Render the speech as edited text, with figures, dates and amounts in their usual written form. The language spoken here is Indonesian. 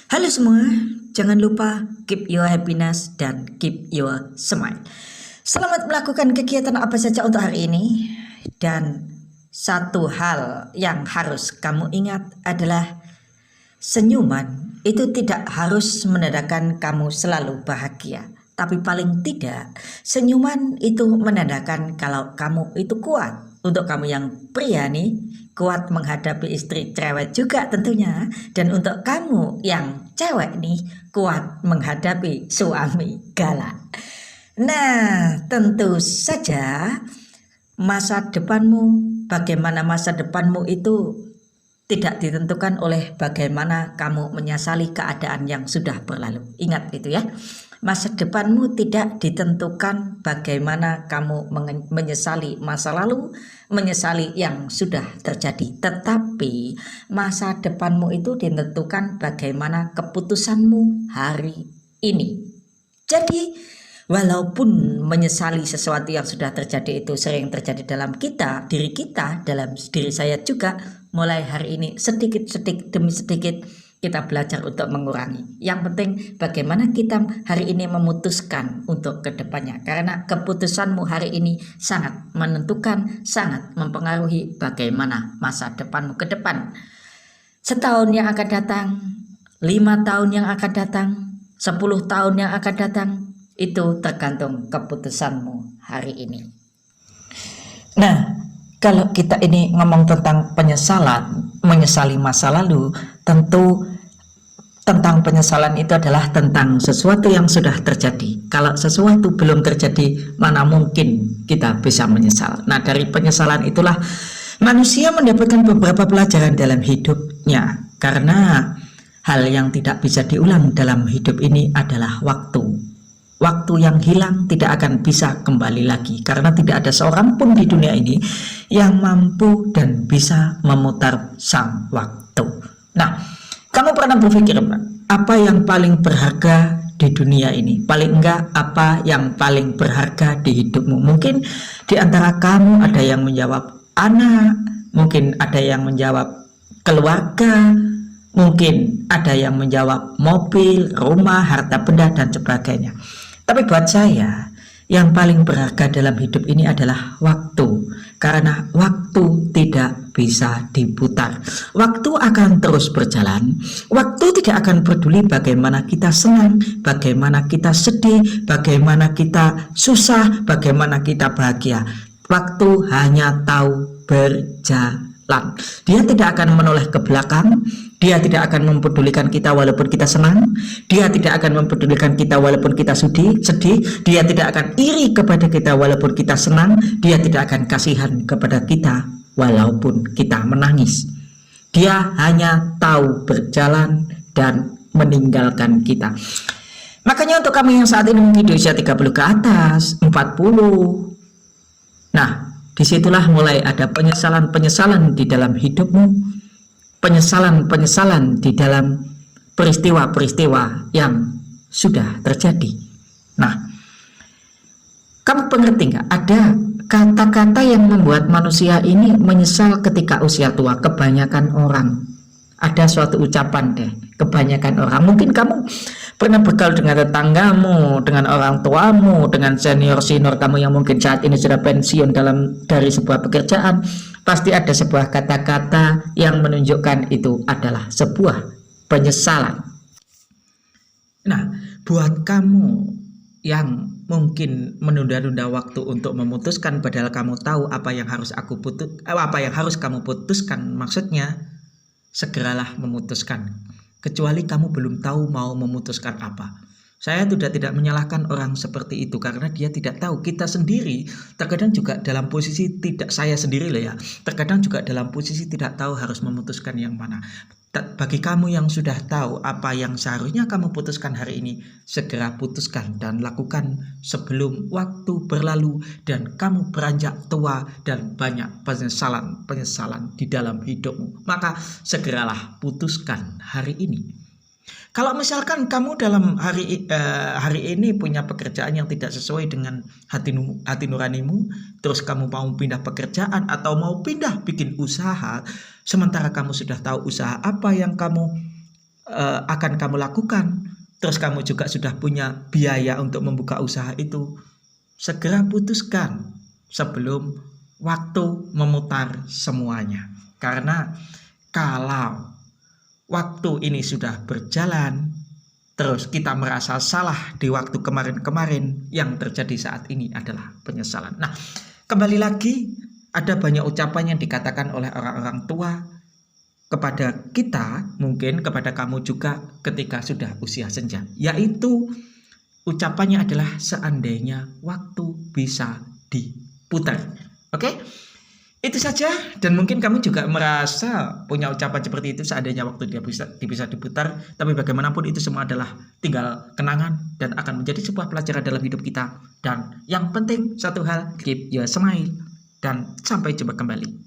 Halo semua, jangan lupa keep your happiness dan keep your smile. Selamat melakukan kegiatan apa saja untuk hari ini. Dan satu hal yang harus kamu ingat adalah senyuman itu tidak harus menandakan kamu selalu bahagia. Tapi paling tidak, senyuman itu menandakan kalau kamu itu kuat. Untuk kamu yang pria nih, kuat menghadapi istri cerewet juga tentunya. Dan untuk kamu yang cewek nih, kuat menghadapi suami galak. Nah, tentu saja bagaimana masa depanmu itu tidak ditentukan oleh bagaimana kamu menyesali keadaan yang sudah berlalu. Ingat itu ya. Masa depanmu tidak ditentukan bagaimana kamu menyesali masa lalu, menyesali yang sudah terjadi. Tetapi masa depanmu itu ditentukan bagaimana keputusanmu hari ini. Jadi walaupun menyesali sesuatu yang sudah terjadi itu sering terjadi dalam diri kita, dalam diri saya juga, mulai hari ini sedikit demi sedikit kita belajar untuk mengurangi. Yang penting bagaimana kita hari ini memutuskan untuk kedepannya. Karena keputusanmu hari ini sangat menentukan, sangat mempengaruhi bagaimana masa depanmu ke depan. Setahun yang akan datang, 5 tahun yang akan datang, 10 tahun yang akan datang, itu tergantung keputusanmu hari ini. Nah, kalau kita ini ngomong tentang penyesalan, menyesali masa lalu, tentu tentang penyesalan itu adalah tentang sesuatu yang sudah terjadi. Kalau sesuatu belum terjadi, mana mungkin kita bisa menyesal. Nah, dari penyesalan itulah manusia mendapatkan beberapa pelajaran dalam hidupnya. Karena hal yang tidak bisa diulang dalam hidup ini adalah waktu. Waktu yang hilang tidak akan bisa kembali lagi, karena tidak ada seorang pun di dunia ini yang mampu dan bisa memutar sang waktu. Nah, kamu pernah berpikir apa yang paling berharga di dunia ini? Paling enggak, apa yang paling berharga di hidupmu? Mungkin di antara kamu ada yang menjawab anak, mungkin ada yang menjawab keluarga, mungkin ada yang menjawab mobil, rumah, harta benda, dan sebagainya. Tapi buat saya, yang paling berharga dalam hidup ini adalah waktu. Karena waktu tidak bisa diputar. Waktu akan terus berjalan. Waktu tidak akan peduli bagaimana kita senang, bagaimana kita sedih, bagaimana kita susah, bagaimana kita bahagia. Waktu hanya tahu berjalan. Dia tidak akan menoleh ke belakang. Dia tidak akan mempedulikan kita walaupun kita senang. Dia tidak akan mempedulikan kita walaupun kita sedih. Dia tidak akan iri kepada kita walaupun kita senang. Dia tidak akan kasihan kepada kita walaupun kita menangis. Dia hanya tahu berjalan dan meninggalkan kita. Makanya untuk kami yang saat ini mungkin di usia 30 ke atas, 40. Nah, disitulah mulai ada penyesalan-penyesalan di dalam hidupmu. Penyesalan-penyesalan di dalam peristiwa-peristiwa yang sudah terjadi. Nah, kamu pengerti nggak? Ada kata-kata yang membuat manusia ini menyesal ketika usia tua. Kebanyakan orang. Ada suatu ucapan deh. Kebanyakan orang. Mungkin kamu pernah bergaul dengan tetanggamu, dengan orang tuamu, dengan senior-senior kamu yang mungkin saat ini sudah pensiun dari sebuah pekerjaan. Pasti ada sebuah kata-kata yang menunjukkan itu adalah sebuah penyesalan. Nah, buat kamu yang mungkin menunda-nunda waktu untuk memutuskan, padahal kamu tahu apa yang harus kamu putuskan, maksudnya segeralah memutuskan. Kecuali kamu belum tahu mau memutuskan apa. Saya sudah tidak menyalahkan orang seperti itu, karena dia tidak tahu. Kita sendiri terkadang juga dalam posisi saya sendiri loh ya, terkadang juga dalam posisi tidak tahu harus memutuskan yang mana. Bagi kamu yang sudah tahu apa yang seharusnya kamu putuskan hari ini, segera putuskan dan lakukan sebelum waktu berlalu dan kamu beranjak tua dan banyak penyesalan di dalam hidupmu. Maka segeralah putuskan hari ini. Kalau misalkan kamu dalam hari ini punya pekerjaan yang tidak sesuai dengan hati nuranimu, terus kamu mau pindah pekerjaan atau mau pindah bikin usaha, sementara kamu sudah tahu usaha apa yang kamu akan kamu lakukan, terus kamu juga sudah punya biaya untuk membuka usaha itu, segera putuskan sebelum waktu memutar semuanya. Karena kalau waktu ini sudah berjalan, terus kita merasa salah di waktu kemarin-kemarin, yang terjadi saat ini adalah penyesalan. Nah, kembali lagi, ada banyak ucapan yang dikatakan oleh orang-orang tua kepada kita, mungkin kepada kamu juga ketika sudah usia senja, yaitu ucapannya adalah seandainya waktu bisa diputar. Oke? Itu saja, dan mungkin kamu juga merasa punya ucapan seperti itu, seandainya waktu dia bisa diputar. Tapi bagaimanapun itu semua adalah tinggal kenangan dan akan menjadi sebuah pelajaran dalam hidup kita. Dan yang penting satu hal, keep your smile, dan sampai jumpa kembali.